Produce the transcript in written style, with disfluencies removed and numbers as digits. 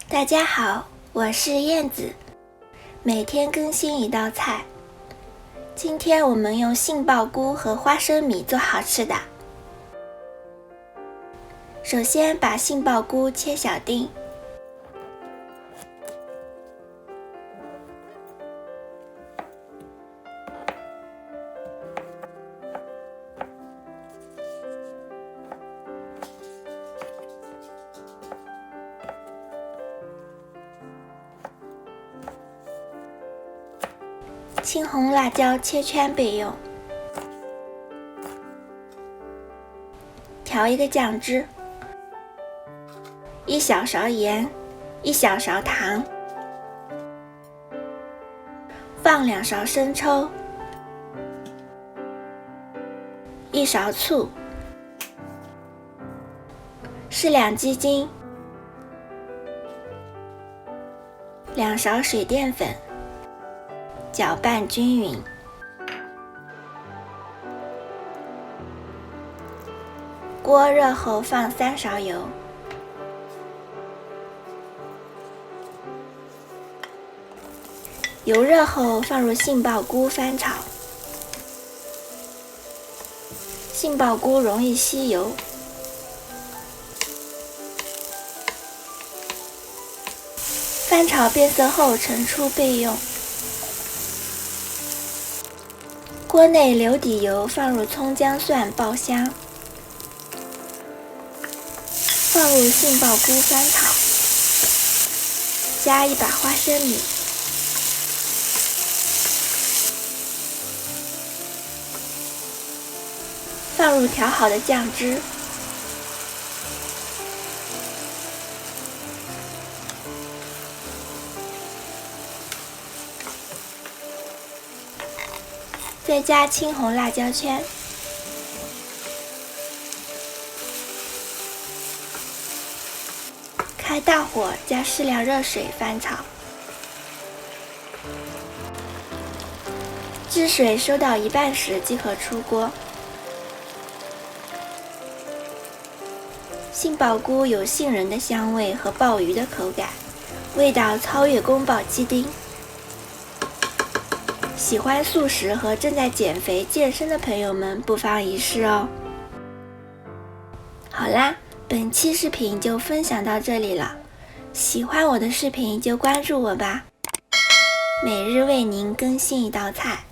大家好，我是燕子，每天更新一道菜。今天我们用杏鲍菇和花生米做好吃的。首先把杏鲍菇切小丁，青红辣椒切圈备用。调一个酱汁，1小勺盐，1小勺糖，放2勺生抽，1勺醋，适量鸡精，2勺水淀粉，搅拌均匀。锅热后放3勺油，油热后放入杏鲍菇翻炒。杏鲍菇容易吸油，翻炒变色后盛出备用。锅内留底油，放入葱姜蒜爆香，放入杏鲍菇翻炒，加1把花生米，放入调好的酱汁，再加青红辣椒圈，开大火加适量热水翻炒，汁水收到一半时即可出锅。杏鲍菇有杏仁的香味和鲍鱼的口感，味道超越宫保鸡丁。喜欢素食和正在减肥健身的朋友们不妨一试哦。好啦，本期视频就分享到这里了，喜欢我的视频就关注我吧，每日为您更新一道菜。